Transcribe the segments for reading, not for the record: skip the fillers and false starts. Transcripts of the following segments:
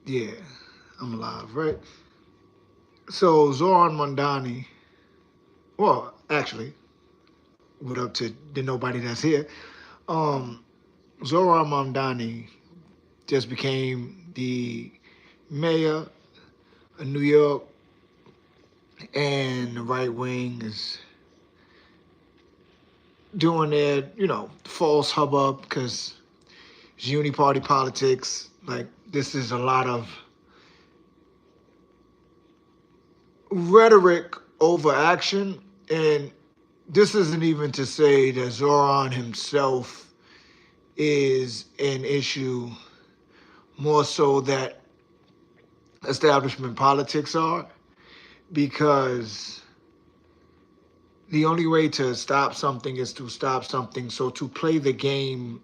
Yeah, I'm alive, right? So Zohran Mamdani, well, actually, what up to nobody that's here? Um, Zohran Mamdani just became the mayor of New York, and the right wing is doing their, false hubbub because it's uni-party politics. Like, this is a lot of rhetoric over action, and this isn't even to say that Zoran himself is an issue, more so that establishment politics are, because the only way to stop something is to stop something. So to play the game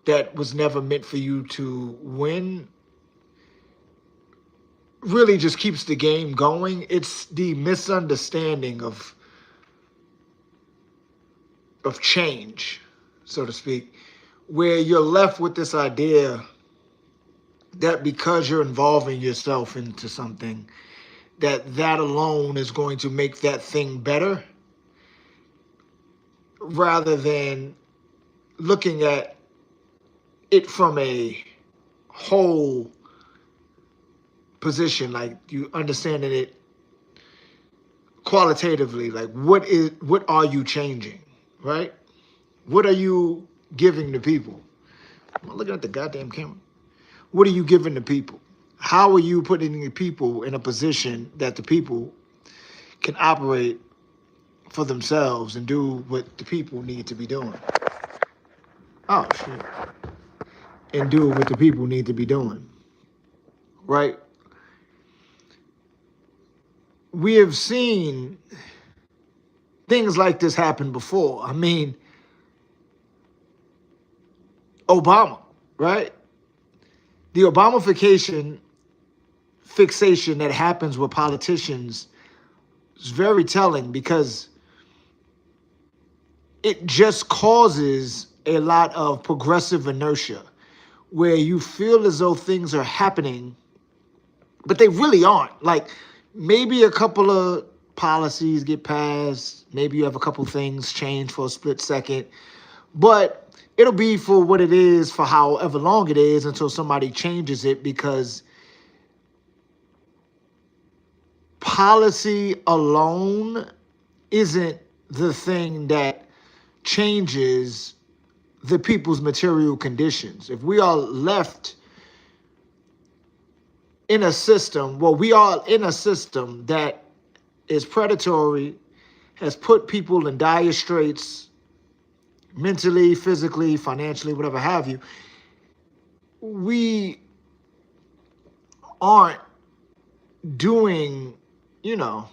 that was never meant for you to win really just keeps the game going. It's the misunderstanding of change, so to speak, where you're left with this idea that because you're involving yourself into something, that alone is going to make that thing better, rather than looking at it from a whole position, like you understanding it qualitatively, like what are you changing, right? What are you giving the people? I'm looking at the goddamn camera. What are you giving the people? How are you putting the people in a position that the people can operate for themselves and do what the people need to be doing? Oh shit. And do what the people need to be doing. Right? We have seen things like this happen before. I mean, Obama, right? The Obamification fixation that happens with politicians is very telling, because it just causes a lot of progressive inertia where you feel as though things are happening, but they really aren't. Like, maybe a couple of policies get passed, maybe you have a couple things change for a split second, but it'll be for what it is for however long it is until somebody changes it, because policy alone isn't the thing that changes the people's material conditions. If we are left in a system, well, we are in a system that is predatory, has put people in dire straits, mentally, physically, financially, whatever have you, we aren't doing, you know,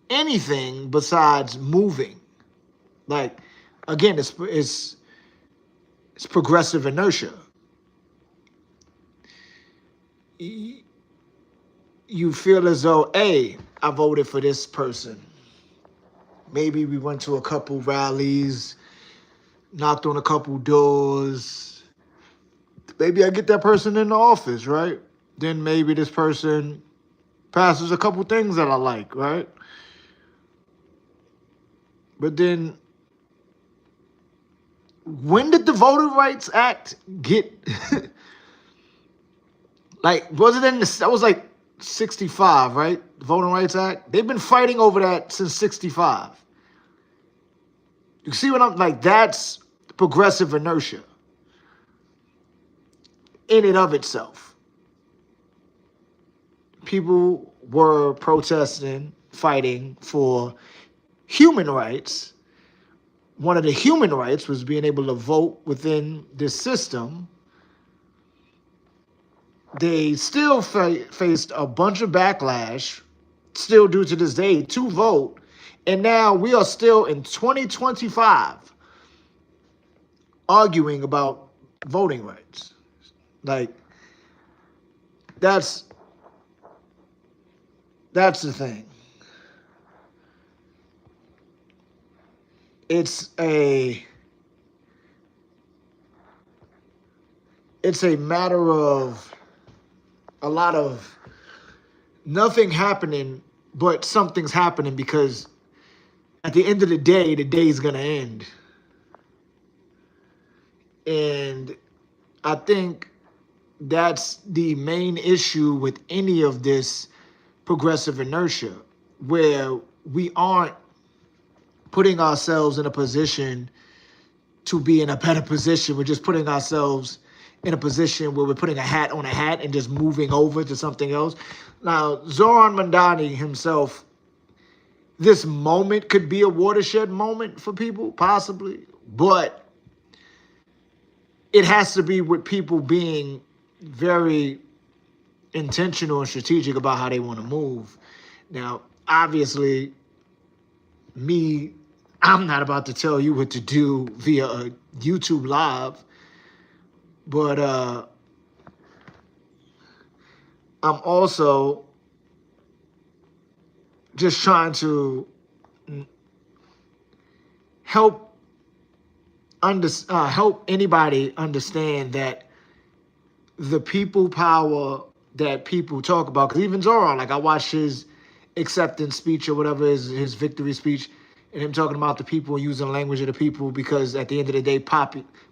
anything besides moving. Like, again, it's progressive inertia. You feel as though, hey, I voted for this person. Maybe we went to a couple rallies, knocked on a couple doors. Maybe I get that person in the office, right? Then maybe this person passes a couple things that I like, right? But then, when did the Voting Rights Act get, like, was it in the, that was like 65, right? The Voting Rights Act. They've been fighting over that since 65. You see what I'm, like, that's progressive inertia in and of itself. People were protesting, fighting for human rights. One of the human rights was being able to vote within this system. They still faced a bunch of backlash, still do to this day, to vote. And now we are still in 2025 arguing about voting rights. Like, that's the thing. It's a it's a matter of a lot of nothing happening, but something's happening because at the end of the day's going to end. And I think that's the main issue with any of this progressive inertia, where we aren't putting ourselves in a position to be in a better position. We're just putting ourselves in a position where we're putting a hat on a hat and just moving over to something else. Now, Zohran Mamdani himself, this moment could be a watershed moment for people, possibly, but it has to be with people being very intentional and strategic about how they want to move. Now, obviously, I'm not about to tell you what to do via a YouTube live, but I'm also just trying to help anybody understand that the people power that people talk about, because even Zohran, like I watched his acceptance speech or whatever, his victory speech, and him talking about the people, using the language of the people, because at the end of the day,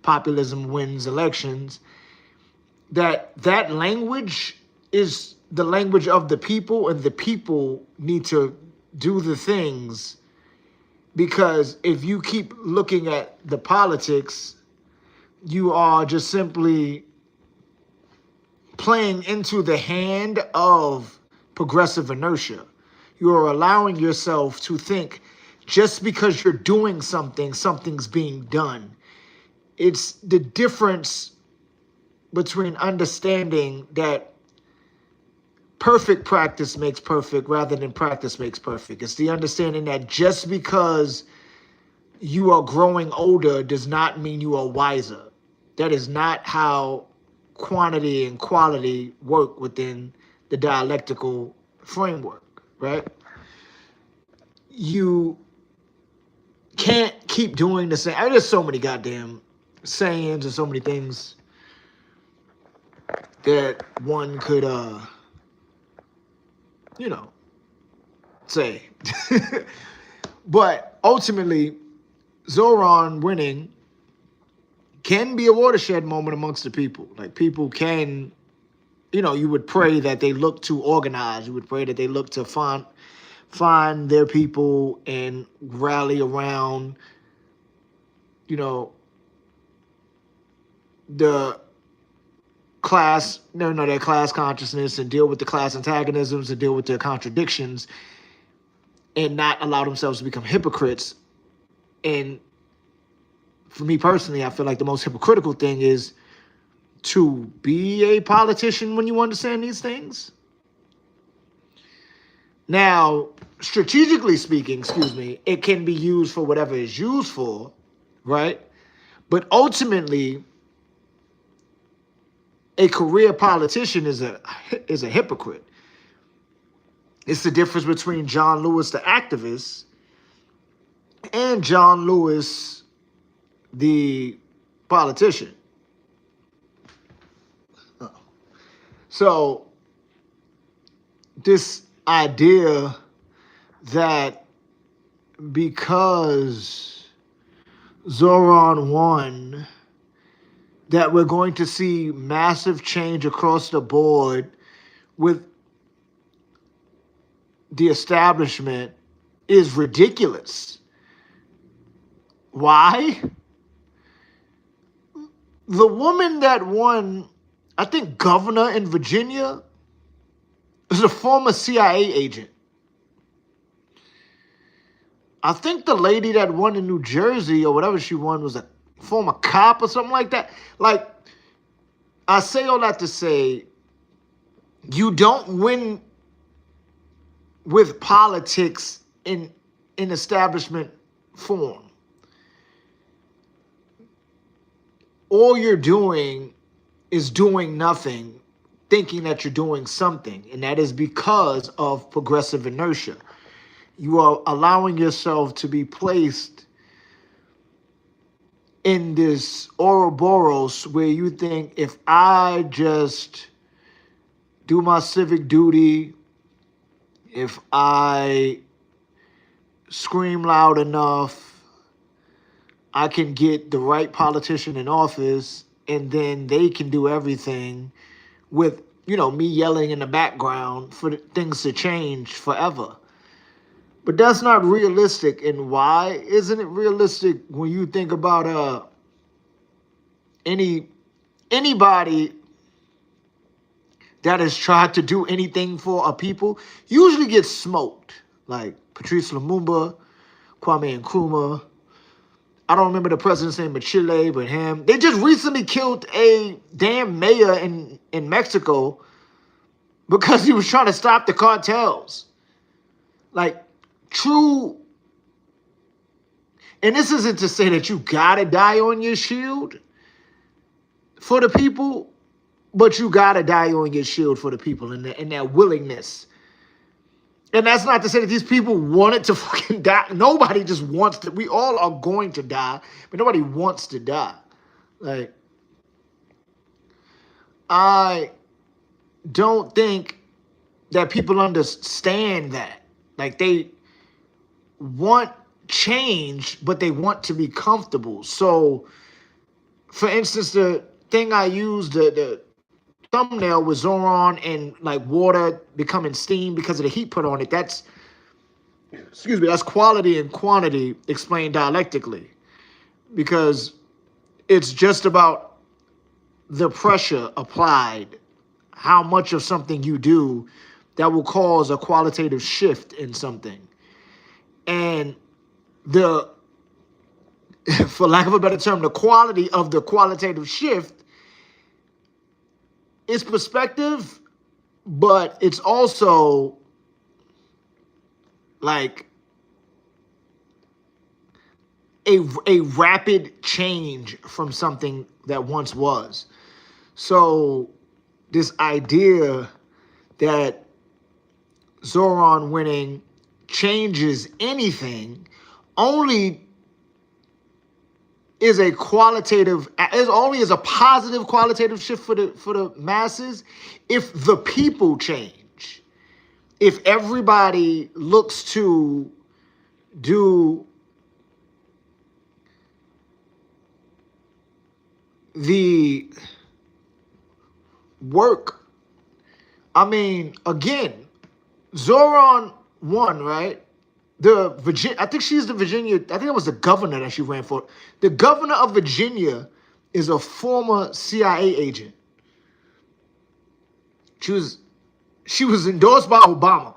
populism wins elections. That language is the language of the people, and the people need to do the things, because if you keep looking at the politics, you are just simply playing into the hand of progressive inertia. You are allowing yourself to think just because you're doing something, something's being done. It's the difference between understanding that perfect practice makes perfect rather than practice makes perfect. It's the understanding that just because you are growing older does not mean you are wiser. That is not how quantity and quality work within the dialectical framework, right? You can't keep doing the same. There's so many goddamn sayings and so many things that one could, say. But ultimately, Zohran winning can be a watershed moment amongst the people. Like, people can, you would pray that they look to organize. You would pray that they look to find their people and rally around, the class, their class consciousness, and deal with the class antagonisms and deal with their contradictions, and not allow themselves to become hypocrites. And for me personally, I feel like the most hypocritical thing is to be a politician when you understand these things. Now, strategically speaking, it can be used for whatever it's used for, right? But ultimately, a career politician is a hypocrite. It's the difference between John Lewis, the activist, and John Lewis, the politician. So this idea that because Zohran won, that we're going to see massive change across the board with the establishment is ridiculous. Why? The woman that won, I think, governor in Virginia, is a former CIA agent. I think the lady that won in New Jersey or whatever she won was a former cop or something like that. Like, I say all that to say, you don't win with politics in establishment form. All you're doing is doing nothing, thinking that you're doing something, and that is because of progressive inertia. You are allowing yourself to be placed in this Ouroboros where you think if I just do my civic duty, if I scream loud enough, I can get the right politician in office, and then they can do everything with, me yelling in the background for things to change forever. But that's not realistic. And why isn't it realistic when you think about anybody that has tried to do anything for a people usually gets smoked, like Patrice Lumumba, Kwame Nkrumah. I don't remember the president's name of Chile, but him. They just recently killed a damn mayor in Mexico because he was trying to stop the cartels. Like, true. And this isn't to say that you gotta die on your shield for the people, but you gotta die on your shield for the people and that willingness. And that's not to say that these people wanted to fucking die. Nobody just wants to. We all are going to die, but nobody wants to die. Like, I don't think that people understand that. Like, they want change, but they want to be comfortable. So, for instance, the thing I used, the thumbnail with Zohran and like water becoming steam because of the heat put on it. That's quality and quantity explained dialectically, because it's just about the pressure applied, how much of something you do that will cause a qualitative shift in something. And for lack of a better term, the quality of the qualitative shift is perspective, but it's also like a rapid change from something that once was. So this idea that Zohran winning changes anything only is a positive qualitative shift for the masses if the people change. If everybody looks to do the work. I mean, again, Zohran won, right? I think she's the Virginia, I think it was the governor that she ran for. The governor of Virginia is a former CIA agent. She was endorsed by Obama.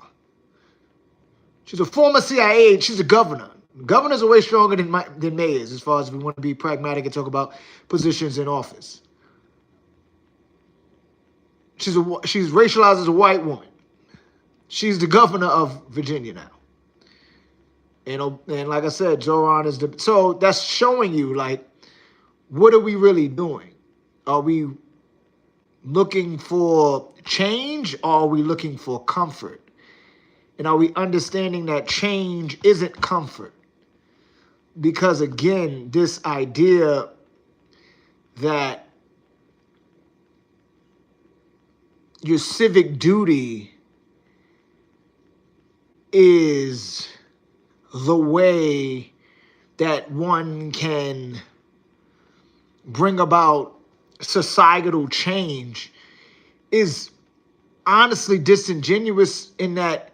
She's a former CIA agent. She's a governor. Governors are way stronger than mayors as far as we want to be pragmatic and talk about positions in office. She's racialized as a white woman. She's the governor of Virginia now. And like I said, Zohran is so that's showing you, like, what are we really doing? Are we looking for change, or are we looking for comfort? And are we understanding that change isn't comfort? Because again, this idea that your civic duty is the way that one can bring about societal change is honestly disingenuous, in that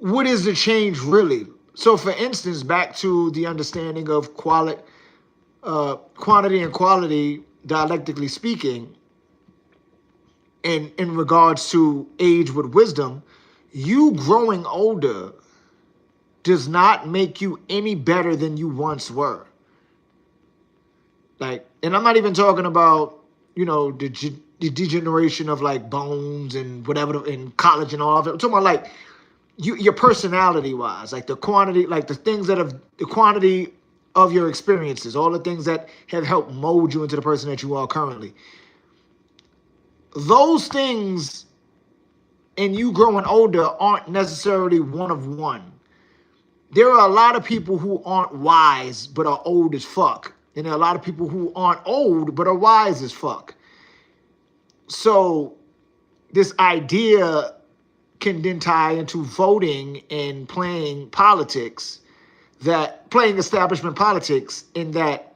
what is the change really? So for instance, back to the understanding of quantity and quality, dialectically speaking, in regards to age with wisdom, you growing older does not make you any better than you once were. Like, and I'm not even talking about, the degeneration of like bones and whatever in college and all of it. I'm talking about like your personality wise, like the quantity, like the things that have the quantity of your experiences, all the things that have helped mold you into the person that you are currently. Those things and you growing older aren't necessarily one of one. there are a lot of people who aren't wise but are old as fuck. And there are a lot of people who aren't old but are wise as fuck. So this idea can then tie into voting and playing politics, that playing establishment politics, in that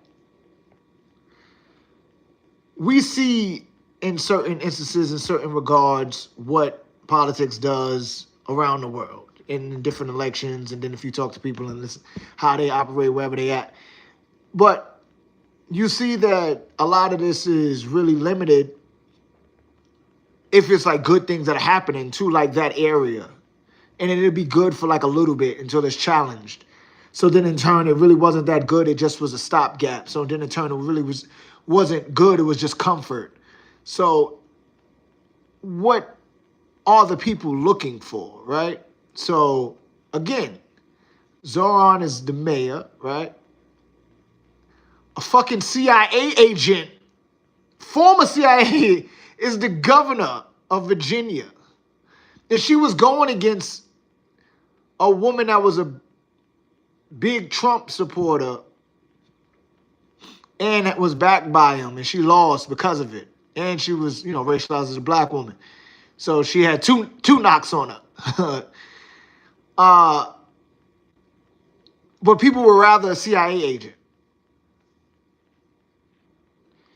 we see in certain instances, in certain regards, what politics does around the world in different elections. And then if you talk to people and listen how they operate wherever they at. But you see that a lot of this is really limited if it's like good things that are happening to like that area. And it'll be good for like a little bit until it's challenged. So then in turn, it really wasn't that good. It just was a stopgap. So then in turn, it really wasn't good. It was just comfort. So what are the people looking for, right? So again, Zohran is the mayor, right? A fucking CIA agent, former CIA, is the governor of Virginia. And she was going against a woman that was a big Trump supporter and that was backed by him, and she lost because of it. And she was, racialized as a black woman. So she had two knocks on her. But people were rather a CIA agent.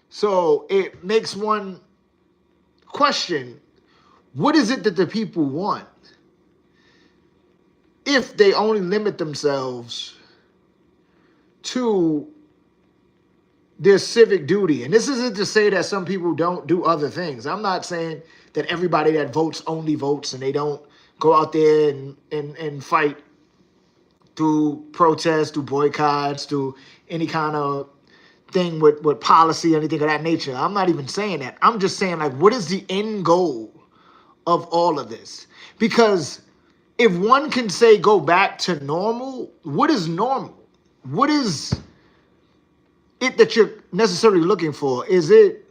So it makes one question, what is it that the people want if they only limit themselves to their civic duty? And this isn't to say that some people don't do other things. I'm not saying that everybody that votes only votes and they don't go out there and fight through protests, through boycotts, through any kind of thing with policy, anything of that nature. I'm not even saying that. I'm just saying, like, what is the end goal of all of this? Because if one can say go back to normal, what is normal? What is it that you're necessarily looking for? Is it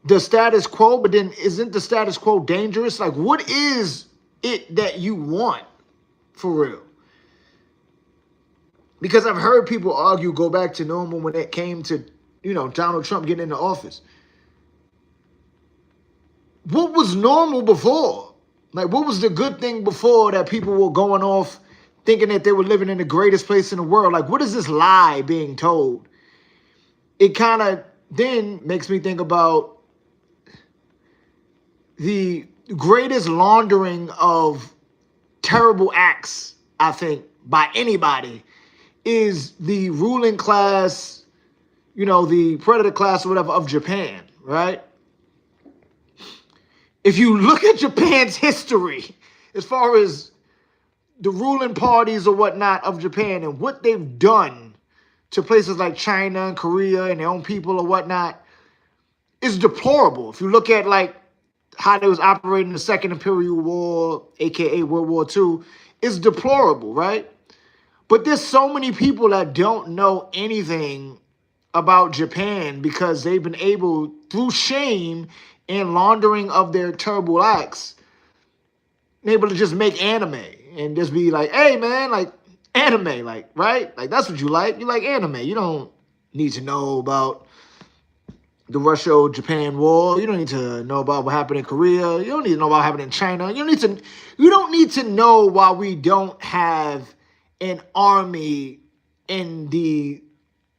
the status quo? But then isn't the status quo dangerous? Like, what is it that you want for real? Because I've heard people argue go back to normal when it came to, Donald Trump getting into office. What was normal before? Like, what was the good thing before that people were going off thinking that they were living in the greatest place in the world? Like, what is this lie being told? It kind of then makes me think about the greatest laundering of terrible acts, I think, by anybody is the ruling class, the predator class or whatever of Japan, right? If you look at Japan's history, as far as the ruling parties or whatnot of Japan and what they've done to places like China and Korea and their own people or whatnot, is deplorable. If you look at like how they was operating the Second Imperial War, aka World War II, it's deplorable, right? But there's so many people that don't know anything about Japan because they've been able, through shame and laundering of their terrible acts, able to just make anime and just be like, hey, man, like, anime, like, right? Like, that's what you like. You like anime. You don't need to know about the Russia-Japan war. You don't need to know about what happened in Korea. You don't need to know about what happened in China. You don't need to know why we don't have an army in the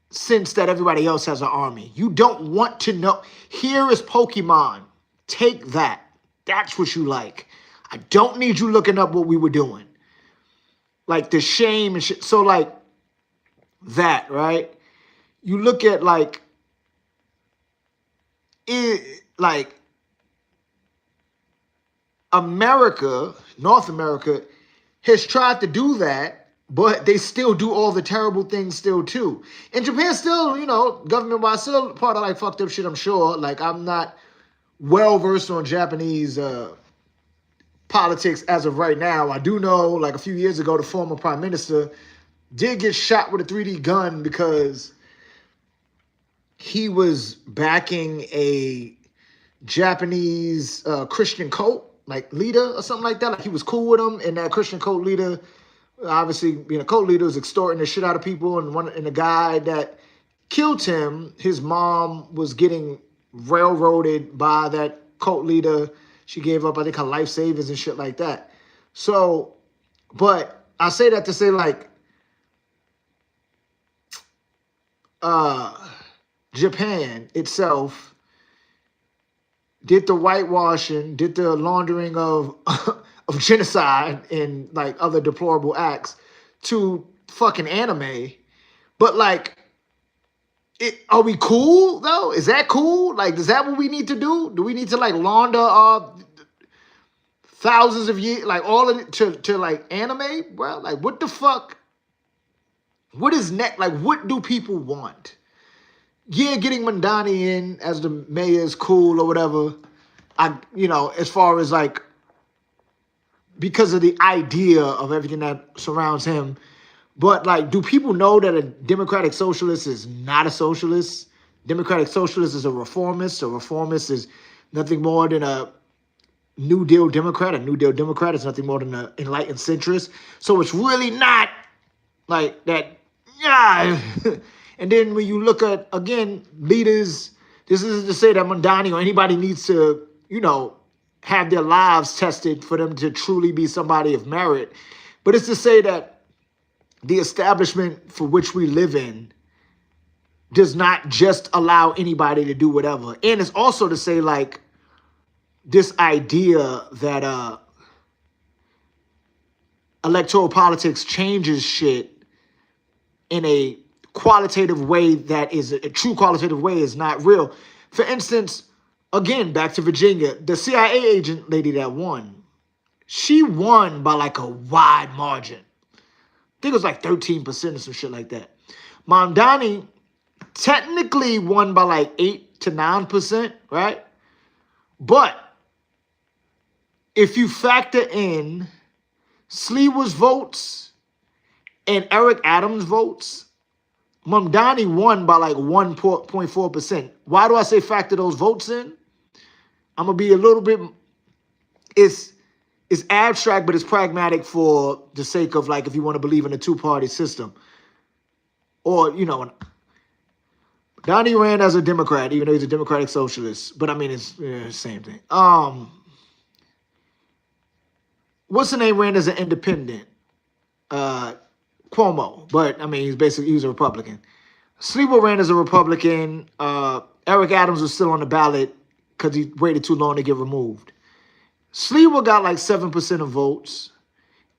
sense that everybody else has an army. You don't want to know. Here is Pokemon. Take that. That's what you like. I don't need you looking up what we were doing. Like the shame and shit. So like that, right? You look at like America, North America, has tried to do that, but they still do all the terrible things still too. And Japan still, government-wise, still part of like fucked up shit, I'm sure. Like, I'm not well-versed on Japanese politics as of right now. I do know, like a few years ago, the former prime minister did get shot with a 3D gun because he was backing a Japanese Christian cult, like leader or something like that. Like he was cool with him, and that Christian cult leader obviously being a cult leader, was extorting the shit out of people, and the guy that killed him, his mom was getting railroaded by that cult leader. She gave up, I think, her life savings and shit like that. So, but I say that to say, like, Japan itself did the whitewashing, did the laundering of of genocide and like other deplorable acts to fucking anime. But like, are we cool though? Is that cool? Like, is that what we need to do? Do we need to like launder our thousands of years, like all of it to like anime, bro? Like, what the fuck? What is next? Like, what do people want? Yeah, getting Mamdani in as the mayor is cool or whatever. As far as like, because of the idea of everything that surrounds him. But like, do people know that a democratic socialist is not a socialist? Democratic socialist is a reformist. A reformist is nothing more than a New Deal Democrat. A New Deal Democrat is nothing more than an enlightened centrist. So it's really not like that. Yeah. And then when you look at, again, leaders, this isn't to say that Mamdani or anybody needs to, have their lives tested for them to truly be somebody of merit. But it's to say that the establishment for which we live in does not just allow anybody to do whatever. And it's also to say, like, this idea that electoral politics changes shit in a qualitative way that is a true qualitative way is not real. For instance, again, back to Virginia, the CIA agent lady that won, she won by like a wide margin. I think it was like 13% or some shit like that. Mamdani technically won by like 8 to 9%, right? But if you factor in Sliwa's votes and Eric Adams' votes, Mamdani won by like 1.4%. Why do I say factor those votes in? I'm going to be a little bit, it's abstract, but it's pragmatic for the sake of like, if you want to believe in a two-party system. Or, Donnie ran as a Democrat, even though he's a Democratic Socialist. But I mean, it's the same thing. What's the name ran as an independent? Cuomo. But I mean, he was a Republican. Sliwa ran as a Republican. Eric Adams was still on the ballot because he waited too long to get removed. Sliwa got like 7% of votes.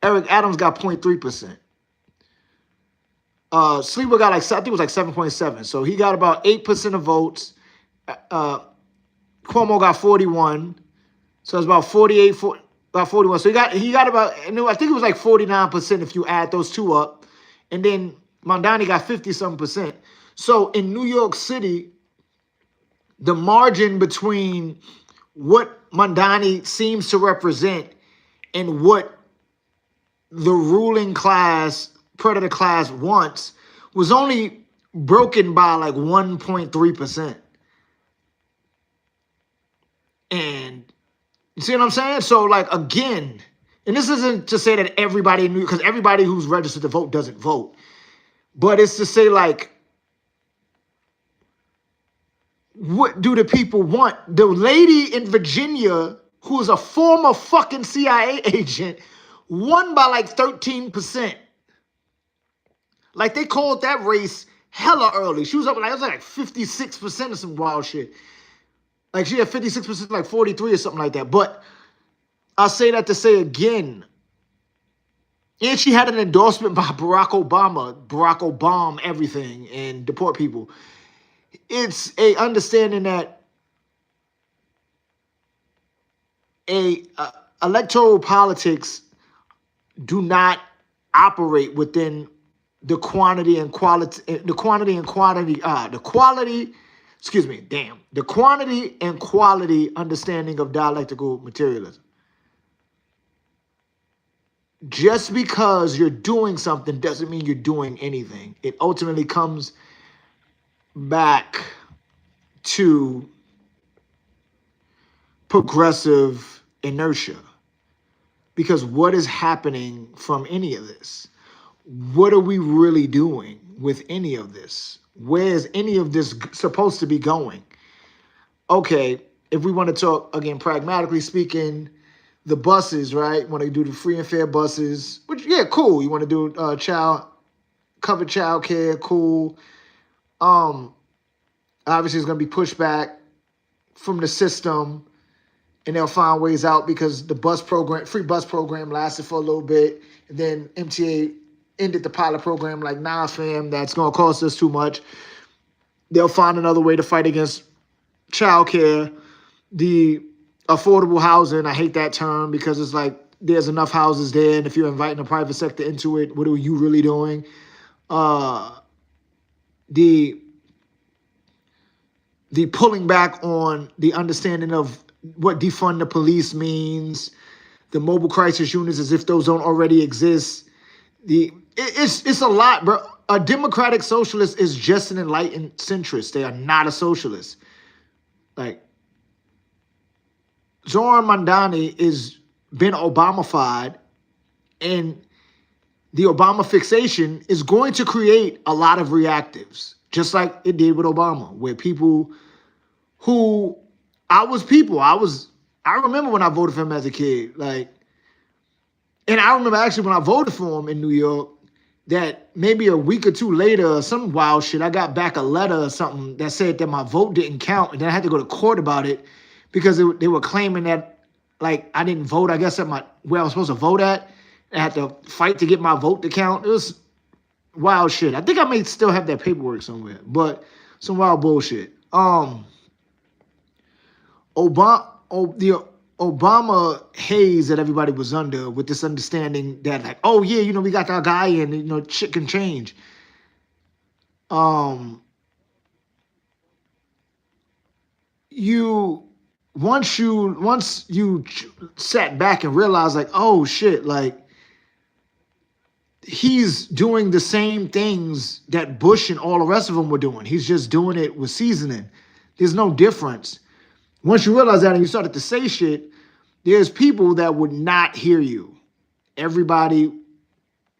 Eric Adams got 0.3%. Sliwa got like, I think it was like 7.7. So he got about 8% of votes. Cuomo got 41. So it's about 48, about 41. So he got about, I think it was like 49% if you add those two up. And then Mamdani got 50-something%. So in New York City, the margin between what Mamdani seems to represent and what the ruling class, predator class wants was only broken by like 1.3%. And you see what I'm saying? So like, again, and this isn't to say that everybody knew, because everybody who's registered to vote doesn't vote. But it's to say like, what do the people want? The lady in Virginia, who is a former fucking CIA agent, won by like 13%. Like, they called that race hella early. She was up like, it was like 56% or some wild shit. Like, she had 56%, like 43 or something like that. But I'll say that to say again, and she had an endorsement by Barack Obama everything and deport people. It's a understanding that electoral politics do not operate within the quantity and quality understanding of dialectical materialism. Just because you're doing something doesn't mean you're doing anything. It ultimately comes back to progressive inertia. Because what is happening from any of this? what are we really doing with any of this? Where is any of this supposed to be going? Okay, if we want to talk, again, pragmatically speaking, the buses, right? Want to do the free and fair buses, which, yeah, cool. You want to do covered child care, cool. Obviously, it's going to be pushed back from the system, and they'll find ways out because the free bus program lasted for a little bit, and then MTA ended the pilot program like, nah, fam, that's going to cost us too much. They'll find another way to fight against childcare, the affordable housing. I hate that term because it's like there's enough houses there, and if you're inviting the private sector into it, what are you really doing? The pulling back on the understanding of what defund the police means, the mobile crisis units as if those don't already exist. It's a lot, bro. A democratic socialist is just an enlightened centrist. They are not a socialist. Like, Zohran Mamdani is been Obama-fied, and the Obama fixation is going to create a lot of reactives, just like it did with Obama, where people who I remember when I voted for him as a kid, like, and I remember actually when I voted for him in New York, that maybe a week or two later, some wild shit, I got back a letter or something that said that my vote didn't count, and then I had to go to court about it because they were claiming that, like, I didn't vote, I guess, at where I was supposed to vote at. I had to fight to get my vote to count. It was wild shit. I think I may still have that paperwork somewhere, but some wild bullshit. The Obama haze that everybody was under, with this understanding that, like, oh yeah, you know, we got our guy in, you know, shit can change. Once you sat back and realized, like, oh shit, like, he's doing the same things that Bush and all the rest of them were doing. He's just doing it with seasoning. There's no difference. Once you realize that and you started to say shit, there's people that would not hear you. Everybody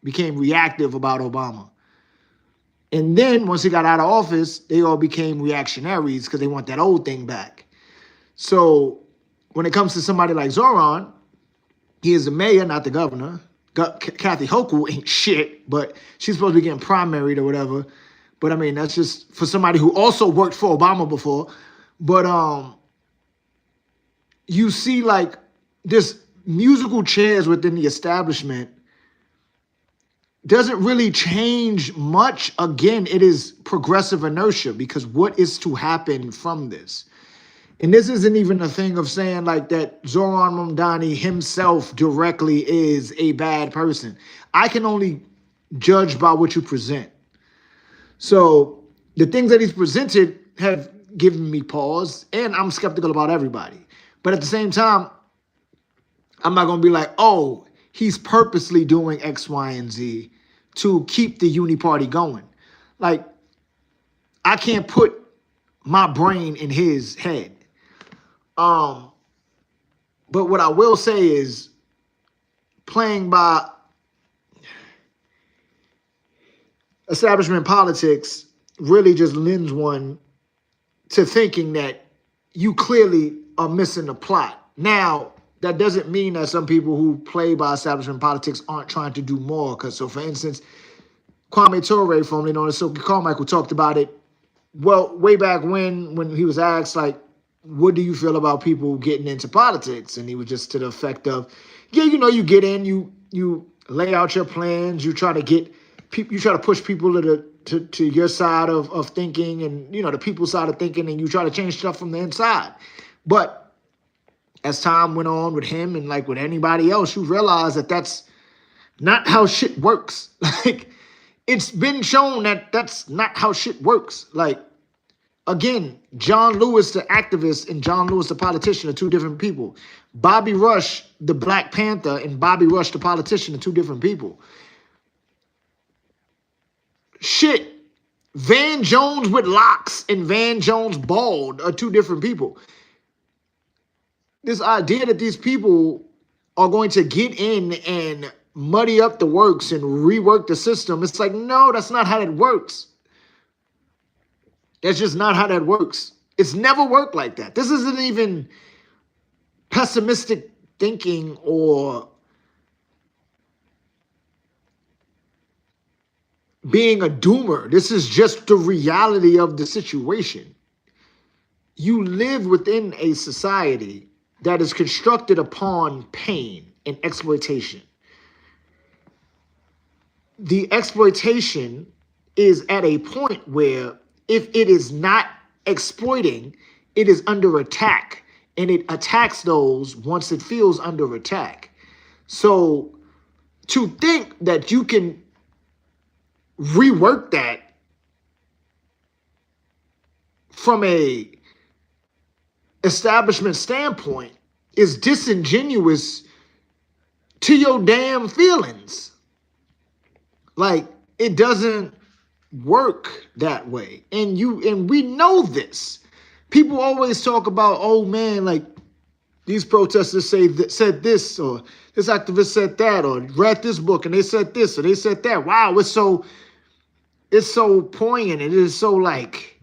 became reactive about Obama. And then once he got out of office, they all became reactionaries because they want that old thing back. So when it comes to somebody like Zohran, he is the mayor, not the governor. Kathy Hochul ain't shit, but she's supposed to be getting primaried or whatever. But I mean, that's just for somebody who also worked for Obama before. But you see, like, this musical chairs within the establishment doesn't really change much. Again, it is progressive inertia, because what is to happen from this? And this isn't even a thing of saying, like, that Zohran Mamdani himself directly is a bad person. I can only judge by what you present. So the things that he's presented have given me pause, and I'm skeptical about everybody. But at the same time, I'm not going to be like, oh, he's purposely doing X, Y, and Z to keep the uni party going. Like, I can't put my brain in his head. But what I will say is, playing by establishment politics really just lends one to thinking that you clearly are missing the plot. Now, that doesn't mean that some people who play by establishment politics aren't trying to do more. Because, so for instance, Kwame Ture, formerly known as Silky Carmichael, talked about it, well, way back when he was asked, like, what do you feel about people getting into politics? And he was just to the effect of, yeah, you know, you get in, you lay out your plans, you try to get people, you try to push people to your side of thinking, and, you know, the people's side of thinking, and you try to change stuff from the inside. But as time went on with him, and like with anybody else, you realize that that's not how shit works. Like, it's been shown that that's not how shit works. Like, again, John Lewis, the activist, and John Lewis, the politician, are two different people. Bobby Rush, the Black Panther, and Bobby Rush, the politician, are two different people. Shit, Van Jones with locks and Van Jones bald are two different people. This idea that these people are going to get in and muddy up the works and rework the system. It's like, no, that's not how that works. That's just not how that works. It's never worked like that. This isn't even pessimistic thinking or being a doomer. This is just the reality of the situation. You live within a society that is constructed upon pain and exploitation. The exploitation is at a point where if it is not exploiting, it is under attack, and it attacks those once it feels under attack. So to think that you can rework that from a establishment standpoint is disingenuous to your damn feelings. Like, it doesn't work that way. And we know this. People always talk about, oh man, like these protesters said this, or this activist said that, or read this book and they said this or they said that. Wow, it's so poignant. It is so like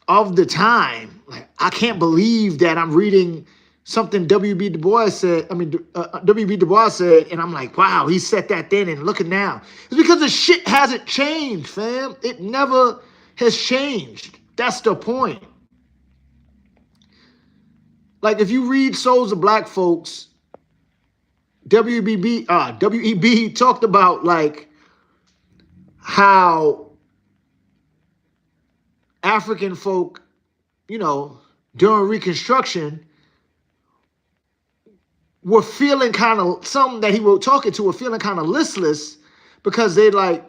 of the time. Like, I can't believe that I'm reading something W.B. Du Bois said, W.B. Du Bois said, and I'm like, wow, he said that then, and look at now. It's because the shit hasn't changed, fam. It never has changed. That's the point. Like, if you read Souls of Black Folks, W.E.B. talked about, like, how African folk, during Reconstruction, were feeling kind of, some that he was talking to were feeling kind of listless because they like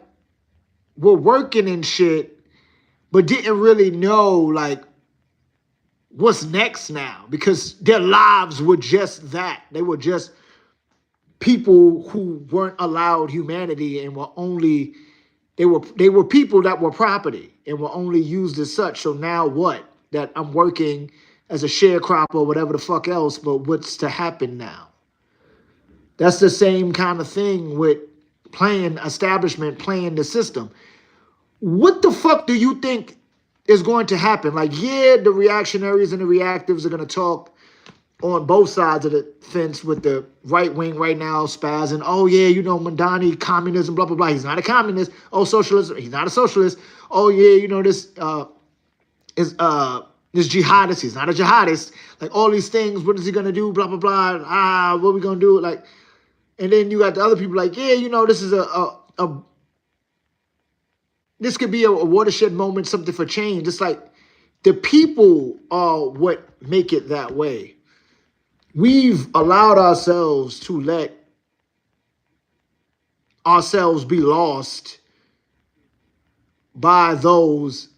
were working and shit, but didn't really know like what's next now, because their lives were just that. They were just people who weren't allowed humanity and were only, they were people that were property and were only used as such. So now what? That I'm working as a sharecropper or whatever the fuck else, but what's to happen now? That's the same kind of thing with playing establishment, playing the system. What the fuck do you think is going to happen? Like, yeah, the reactionaries and the reactives are going to talk on both sides of the fence with the right wing right now, spazzing. Oh, yeah, Mamdani, communism, blah, blah, blah. He's not a communist. Oh, socialism. He's not a socialist. Oh, yeah, this jihadist. He's not a jihadist. Like, all these things. What is he going to do? Blah, blah, blah. What are we going to do? Like, and then you got the other people like, yeah, this is this could be a watershed moment, something for change. It's like the people are what make it that way. We've allowed ourselves to let ourselves be lost by those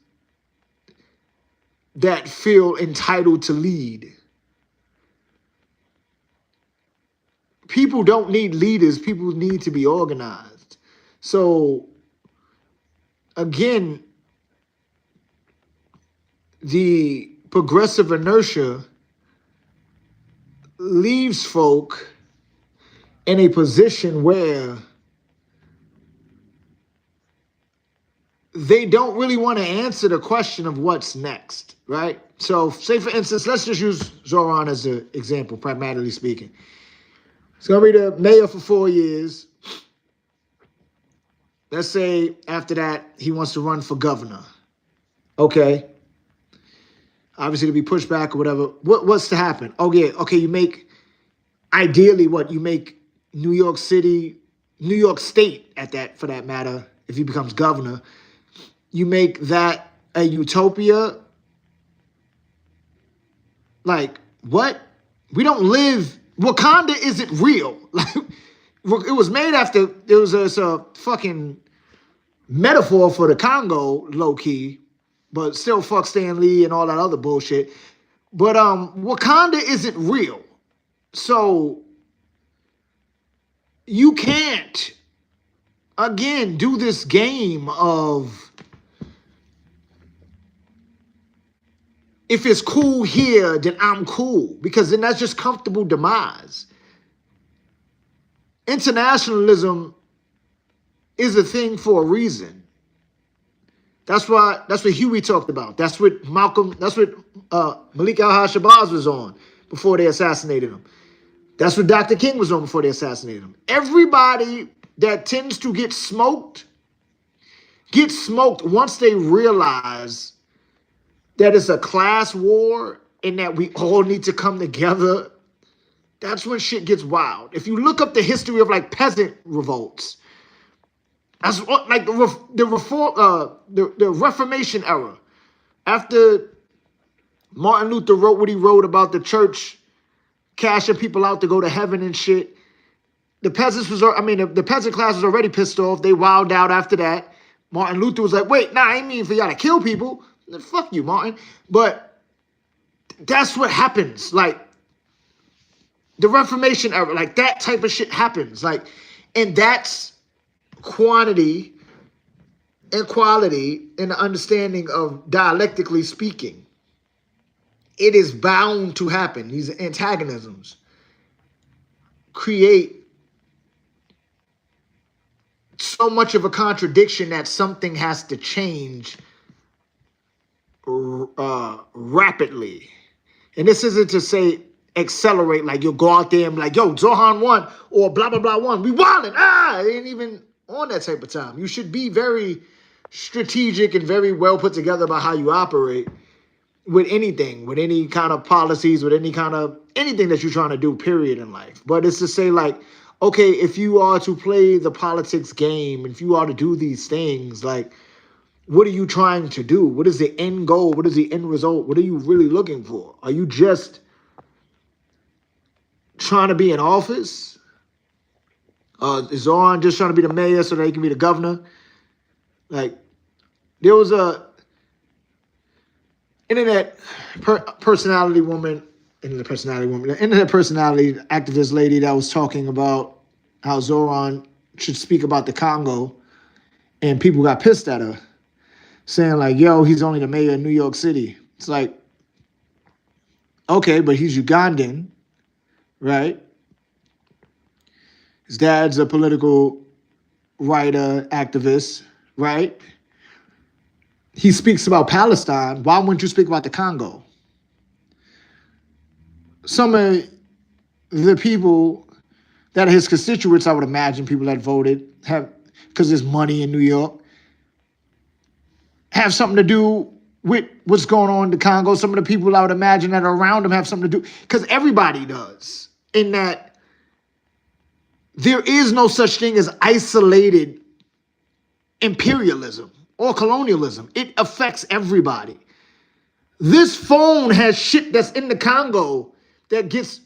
that feel entitled to lead. People don't need leaders. People need to be organized. So, again, the progressive inertia leaves folk in a position where they don't really want to answer the question of what's next, right? So, say, for instance, let's just use Zohran as an example, pragmatically speaking. He's going to be the mayor for 4 years. Let's say after that, he wants to run for governor. Okay. Obviously, to be pushed back or whatever. What's to happen? Oh, yeah. Okay, you make, ideally, you make New York City, New York State, for that matter, if he becomes governor, you make that a utopia. Like, what? We don't live, Wakanda isn't real. Like, it was made after, there was a fucking metaphor for the Congo, low-key, but still fuck Stan Lee and all that other bullshit. But Wakanda isn't real. So you can't, again, do this game of, if it's cool here, then I'm cool. Because then that's just comfortable demise. Internationalism is a thing for a reason. That's what Huey talked about. That's what Malik al-Shabazz was on before they assassinated him. That's what Dr. King was on before they assassinated him. Everybody that tends to get smoked once they realize that it's a class war and that we all need to come together. That's when shit gets wild. If you look up the history of like peasant revolts, that's what, like the Reformation era. After Martin Luther wrote what he wrote about the church cashing people out to go to heaven and shit, the peasants the peasant class was already pissed off. They wilded out after that. Martin Luther was like, wait, nah, I ain't mean for y'all to kill people. Fuck you, Martin. But that's what happens. Like, the Reformation era, like that type of shit happens. Like, and that's quantity and quality in the understanding of dialectically speaking. It is bound to happen. These antagonisms create so much of a contradiction that something has to change rapidly. And this isn't to say accelerate, like you'll go out there and be like, yo, Zohran won, or blah, blah, blah won. We wildin'. It ain't even on that type of time. You should be very strategic and very well put together about how you operate with anything, with any kind of policies, with anything that you're trying to do, period, in life. But it's to say, like, okay, if you are to play the politics game, if you are to do these things, like, what are you trying to do? What is the end goal? What is the end result? What are you really looking for? Are you just trying to be in office? Is Zohran just trying to be the mayor so that he can be the governor? Like, there was a internet personality activist lady that was talking about how Zohran should speak about the Congo, and people got pissed at her, saying like, yo, he's only the mayor of New York City. It's like, okay, but he's Ugandan, right? His dad's a political writer, activist, right? He speaks about Palestine. Why wouldn't you speak about the Congo? Some of the people that are his constituents, I would imagine, people that voted, have, because there's money in New York, have something to do with what's going on in the Congo. Some of the people I would imagine that are around him have something to do, because everybody does, in that there is no such thing as isolated imperialism or colonialism. It affects everybody. This phone has shit that's in the Congo that gets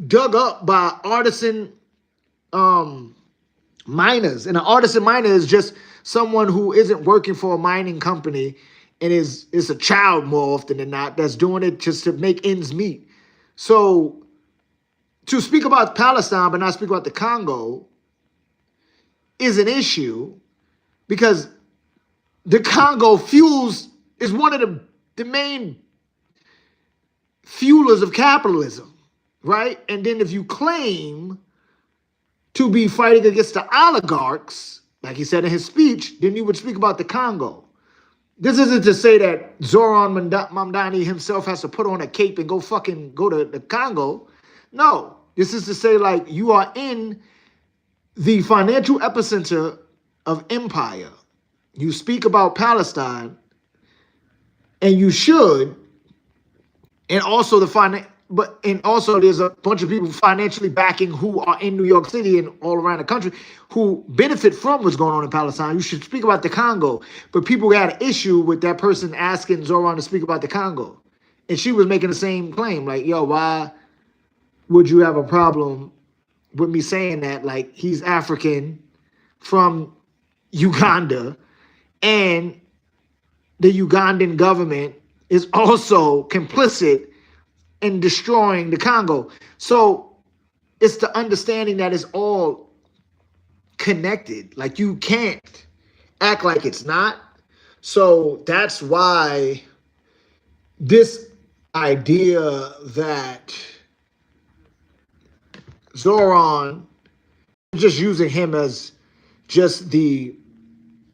dug up by artisan miners. And an artisan miner is just someone who isn't working for a mining company and is a child more often than not that's doing it just to make ends meet. So to speak about Palestine but not speak about the Congo is an issue, because the Congo is one of the main fuelers of capitalism, right? And then if you claim to be fighting against the oligarchs, like he said in his speech, then you would speak about the Congo. This isn't to say that Zohran Mamdani himself has to put on a cape and go to the Congo. No, this is to say, like, you are in the financial epicenter of empire. You speak about Palestine, and you should, and also there's a bunch of people financially backing who are in New York City and all around the country who benefit from what's going on in Palestine. You should speak about the Congo. But people had an issue with that person asking Zohran to speak about the Congo. And she was making the same claim, like, yo, why would you have a problem with me saying that? Like, he's African from Uganda, and the Ugandan government is also complicit in destroying the Congo. So it's the understanding that it's all connected. Like, you can't act like it's not. So that's why this idea that Zohran just using him as just the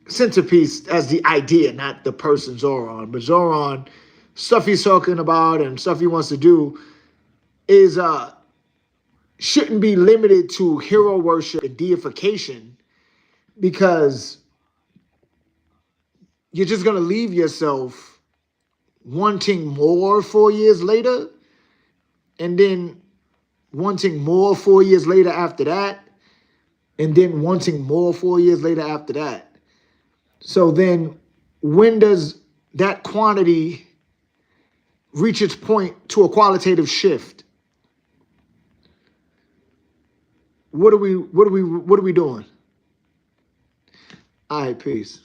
centerpiece, as the idea, not the person Zohran. But Zohran, stuff he's talking about and stuff he wants to do is shouldn't be limited to hero worship and deification, because you're just going to leave yourself wanting more 4 years later, and then wanting more 4 years later after that, and then wanting more 4 years later after that. So then when does that quantity reach its point to a qualitative shift? What are we doing? All right, peace.